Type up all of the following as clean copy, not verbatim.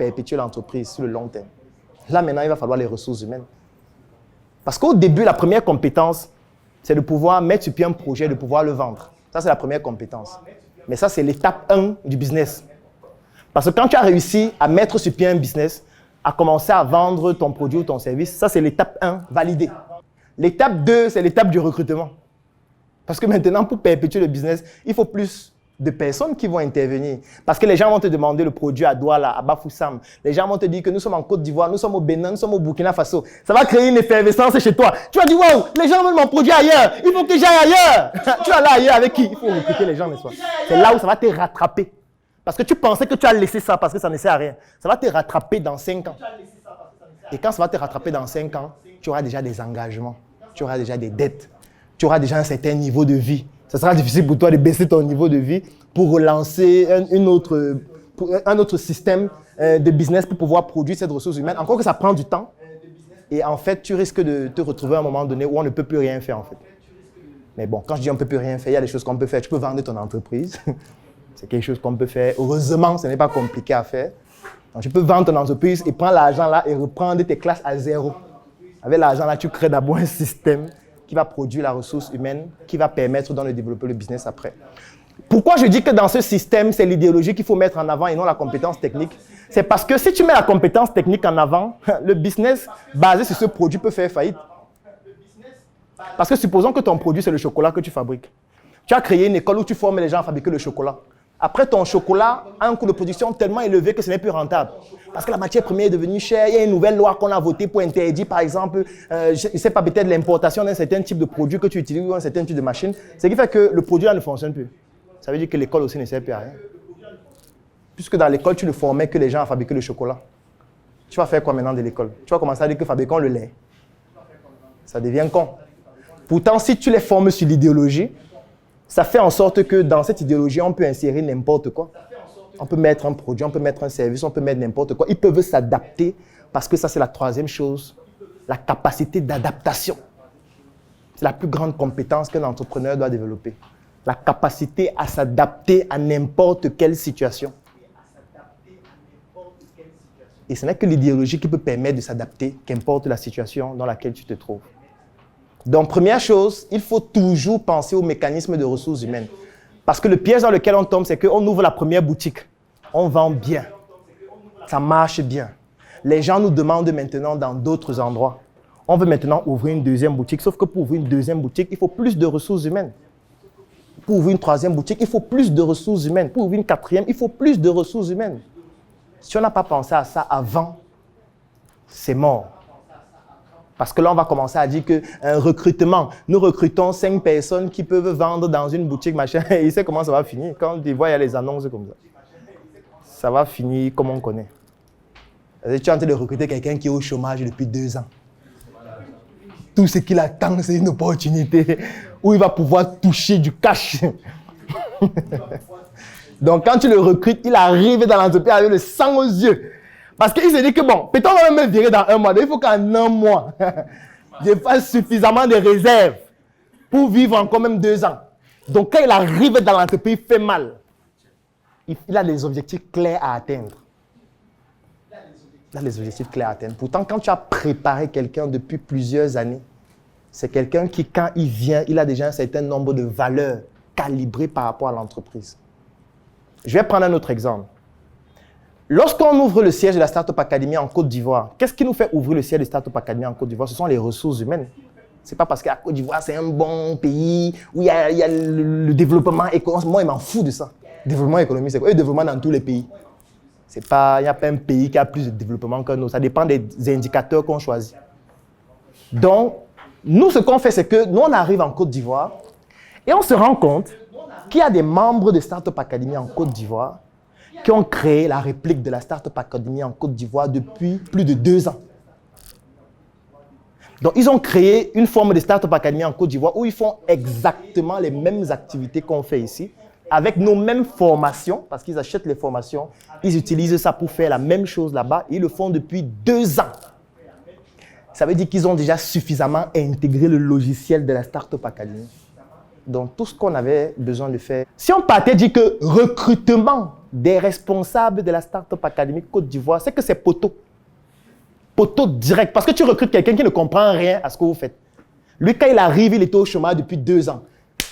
perpétuer l'entreprise sur le long terme. Là, maintenant, il va falloir les ressources humaines. Parce qu'au début, la première compétence, c'est de pouvoir mettre sur pied un projet, de pouvoir le vendre. Ça, c'est la première compétence. Mais ça, c'est l'étape 1 du business. Parce que quand tu as réussi à mettre sur pied un business, à commencer à vendre ton produit ou ton service, ça, c'est l'étape 1, validée. L'étape 2, c'est l'étape du recrutement. Parce que maintenant, pour perpétuer le business, il faut plus de personnes qui vont intervenir. Parce que les gens vont te demander le produit à Douala, à Bafoussam. Les gens vont te dire que nous sommes en Côte d'Ivoire, nous sommes au Bénin, nous sommes au Burkina Faso. Ça va créer une effervescence chez toi. Tu vas dire, waouh, les gens veulent mon produit ailleurs. Il faut que j'aille ailleurs. Tu vas là ailleurs avec qui? Il faut recruter les gens, n'est-ce pas? C'est là où ça va te rattraper. Parce que tu pensais que tu as laissé ça parce que ça ne sert à rien. Ça va te rattraper dans 5 ans. Et quand ça va te rattraper dans 5 ans, tu auras déjà des engagements, tu auras déjà des dettes, tu auras déjà un certain niveau de vie. Ça sera difficile pour toi de baisser ton niveau de vie pour relancer un autre système de business pour pouvoir produire cette ressource humaine. Encore que ça prend du temps. Et en fait, tu risques de te retrouver à un moment donné où on ne peut plus rien faire en fait. Mais bon, quand je dis on ne peut plus rien faire, il y a des choses qu'on peut faire. Tu peux vendre ton entreprise. C'est quelque chose qu'on peut faire. Heureusement, ce n'est pas compliqué à faire. Donc, tu peux vendre ton entreprise et prendre l'argent là et reprendre tes classes à zéro. Avec l'argent là, tu crées d'abord un système qui va produire la ressource humaine, qui va permettre de développer le business après. Pourquoi je dis que dans ce système, c'est l'idéologie qu'il faut mettre en avant et non la compétence technique? C'est parce que si tu mets la compétence technique en avant, le business basé sur ce produit peut faire faillite. Parce que supposons que ton produit, c'est le chocolat que tu fabriques. Tu as créé une école où tu formes les gens à fabriquer le chocolat. Après, ton chocolat a un coût de production tellement élevé que ce n'est plus rentable. Parce que la matière première est devenue chère. Il y a une nouvelle loi qu'on a votée pour interdire, par exemple, je ne sais pas, peut-être l'importation d'un certain type de produit que tu utilises ou un certain type de machine. Ce qui fait que le produit là ne fonctionne plus. Ça veut dire que l'école aussi ne sert plus à rien. Puisque dans l'école, tu ne formais que les gens à fabriquer le chocolat. Tu vas faire quoi maintenant de l'école? Tu vas commencer à dire que fabriquons le lait. Ça devient con. Pourtant, si tu les formes sur l'idéologie, ça fait en sorte que dans cette idéologie, on peut insérer n'importe quoi. On peut mettre un produit, on peut mettre un service, on peut mettre n'importe quoi. Ils peuvent s'adapter parce que ça, c'est la troisième chose. La capacité d'adaptation. C'est la plus grande compétence qu'un entrepreneur doit développer. La capacité à s'adapter à n'importe quelle situation. Et ce n'est que l'idéologie qui peut permettre de s'adapter, qu'importe la situation dans laquelle tu te trouves. Donc, première chose, il faut toujours penser au mécanisme de ressources humaines. Parce que le piège dans lequel on tombe, c'est qu'on ouvre la première boutique. On vend bien. Ça marche bien. Les gens nous demandent maintenant dans d'autres endroits. On veut maintenant ouvrir une deuxième boutique. Sauf que pour ouvrir une deuxième boutique, il faut plus de ressources humaines. Pour ouvrir une troisième boutique, il faut plus de ressources humaines. Pour ouvrir une quatrième, il faut plus de ressources humaines. Si on n'a pas pensé à ça avant, c'est mort. Parce que là, on va commencer à dire qu'un recrutement, nous recrutons 5 personnes qui peuvent vendre dans une boutique, machin, et il sait comment ça va finir. Quand tu vois, il y a les annonces comme ça. Ça va finir comme on connaît. Tu es en train de recruter quelqu'un qui est au chômage depuis 2 ans. Tout ce qu'il attend, c'est une opportunité où il va pouvoir toucher du cash. Donc, quand tu le recrutes, il arrive dans l'entreprise avec le sang aux yeux. Parce qu'il se dit que bon, peut-être on va me virer dans 1 mois. Donc il faut qu'en 1 mois, je fasse suffisamment de réserves pour vivre encore même 2 ans. Donc quand il arrive dans l'entreprise, il fait mal. Il a des objectifs clairs à atteindre. Il a des objectifs clairs à atteindre. Pourtant, quand tu as préparé quelqu'un depuis plusieurs années, c'est quelqu'un qui, quand il vient, il a déjà un certain nombre de valeurs calibrées par rapport à l'entreprise. Je vais prendre un autre exemple. Lorsqu'on ouvre le siège de la Startup Academy en Côte d'Ivoire, qu'est-ce qui nous fait ouvrir le siège de la Startup Academy en Côte d'Ivoire? Ce sont les ressources humaines. Ce n'est pas parce que la Côte d'Ivoire, c'est un bon pays où il y a le développement économique. Moi, je m'en fous de ça. Développement économique, c'est quoi? Le développement dans tous les pays. Il n'y a pas un pays qui a plus de développement qu'un autre. Ça dépend des indicateurs qu'on choisit. Donc, nous, ce qu'on fait, c'est que nous, on arrive en Côte d'Ivoire et on se rend compte qu'il y a des membres de Startup Academy en Côte d'Ivoire qui ont créé la réplique de la Startup Academy en Côte d'Ivoire depuis plus de 2 ans. Donc, ils ont créé une forme de Startup Academy en Côte d'Ivoire où ils font exactement les mêmes activités qu'on fait ici, avec nos mêmes formations, parce qu'ils achètent les formations, ils utilisent ça pour faire la même chose là-bas, ils le font depuis 2 ans. Ça veut dire qu'ils ont déjà suffisamment intégré le logiciel de la Startup Academy. Donc, tout ce qu'on avait besoin de faire. Si on partait dire que recrutement des responsables de la Startup Academy Côte d'Ivoire, c'est que c'est poteau. Poteau direct. Parce que tu recrutes quelqu'un qui ne comprend rien à ce que vous faites. Lui, quand il arrive, il était au chômage depuis 2 ans.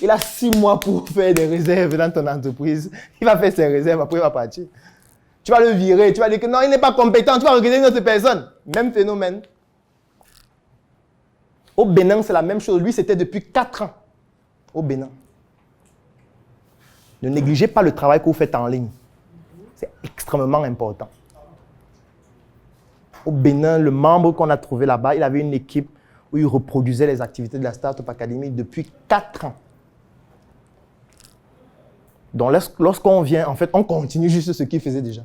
Il a 6 mois pour faire des réserves dans ton entreprise. Il va faire ses réserves, après il va partir. Tu vas le virer, tu vas dire que non, il n'est pas compétent, tu vas recruter une autre personne. Même phénomène. Au Bénin, c'est la même chose. Lui, c'était depuis 4 ans. Au Bénin. Ne négligez pas le travail que vous faites en ligne. C'est extrêmement important. Au Bénin, le membre qu'on a trouvé là-bas, il avait une équipe où il reproduisait les activités de la Startup Academy depuis 4 ans. Donc, lorsqu'on vient, en fait, on continue juste ce qu'il faisait déjà.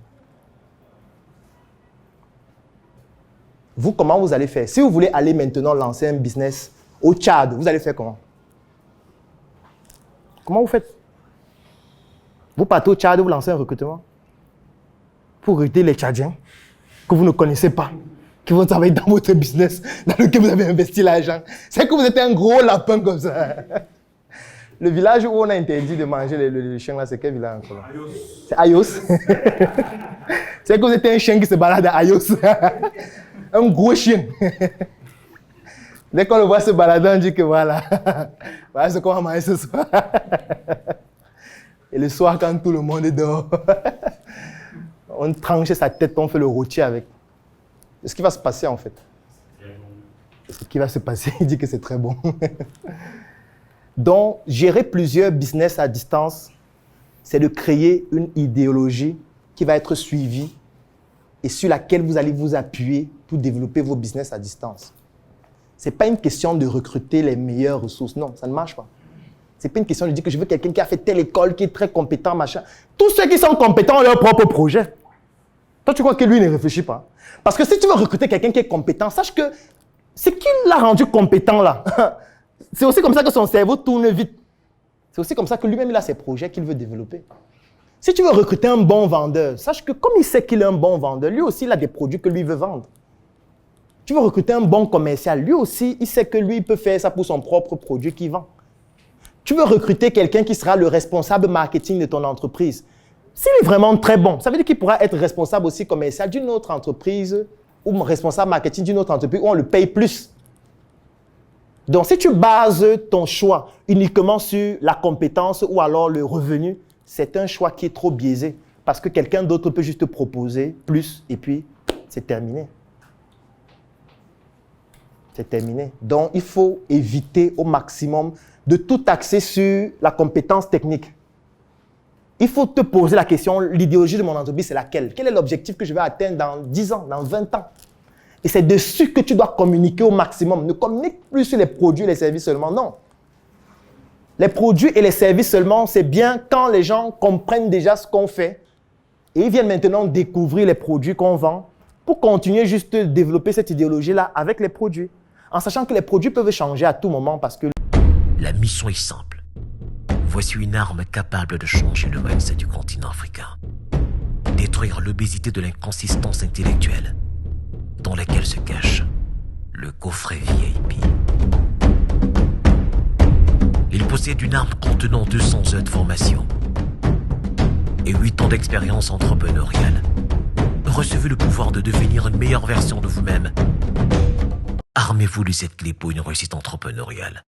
Vous, comment vous allez faire? Si vous voulez aller maintenant lancer un business au Tchad, vous allez faire comment? Comment vous faites? Vous partez au Tchad, vous lancez un recrutement pour recruter les Tchadiens que vous ne connaissez pas, qui vont travailler dans votre business, dans lequel vous avez investi l'argent. C'est que vous êtes un gros lapin comme ça. Le village où on a interdit de manger le chien là, c'est quel village encore? Ayos. C'est Ayos. C'est que vous êtes un chien qui se balade à Ayos. Un gros chien. Dès qu'on le voit se balader, on dit que voilà, voilà ce qu'on va manger ce soir. Et le soir, quand tout le monde est dehors, on tranche sa tête, on fait le rôti avec. C'est ce qui va se passer en fait. C'est ce qui va se passer, il dit que c'est très bon. Donc, gérer plusieurs business à distance, c'est de créer une idéologie qui va être suivie et sur laquelle vous allez vous appuyer pour développer vos business à distance. Ce n'est pas une question de recruter les meilleures ressources. Non, ça ne marche pas. Ce n'est pas une question de dire que je veux quelqu'un qui a fait telle école, qui est très compétent, machin. Tous ceux qui sont compétents ont leur propre projet. Toi, tu crois que lui ne réfléchit pas? Parce que si tu veux recruter quelqu'un qui est compétent, sache que ce qui l'a rendu compétent là, c'est aussi comme ça que son cerveau tourne vite. C'est aussi comme ça que lui-même, il a ses projets qu'il veut développer. Si tu veux recruter un bon vendeur, sache que comme il sait qu'il est un bon vendeur, lui aussi, il a des produits que lui veut vendre. Tu veux recruter un bon commercial, lui aussi, il sait que lui, il peut faire ça pour son propre produit qu'il vend. Tu veux recruter quelqu'un qui sera le responsable marketing de ton entreprise. S'il est vraiment très bon, ça veut dire qu'il pourra être responsable aussi commercial d'une autre entreprise ou responsable marketing d'une autre entreprise où on le paye plus. Donc, si tu bases ton choix uniquement sur la compétence ou alors le revenu, c'est un choix qui est trop biaisé parce que quelqu'un d'autre peut juste te proposer plus et puis c'est terminé. C'est terminé. Donc, il faut éviter au maximum de tout axer sur la compétence technique. Il faut te poser la question, l'idéologie de mon entreprise, c'est laquelle? Quel est l'objectif que je vais atteindre dans 10 ans, dans 20 ans? Et c'est dessus que tu dois communiquer au maximum. Ne communique plus sur les produits et les services seulement, non. Les produits et les services seulement, c'est bien quand les gens comprennent déjà ce qu'on fait et ils viennent maintenant découvrir les produits qu'on vend pour continuer juste de développer cette idéologie-là avec les produits. En sachant que les produits peuvent changer à tout moment parce que... La mission est simple. Voici une arme capable de changer le mindset du continent africain. Détruire l'obésité de l'inconsistance intellectuelle dans laquelle se cache le coffret VIP. Il possède une arme contenant 200 heures de formation et 8 ans d'expérience entrepreneuriale. Recevez le pouvoir de devenir une meilleure version de vous-même. Armez-vous de cette clé pour une réussite entrepreneuriale.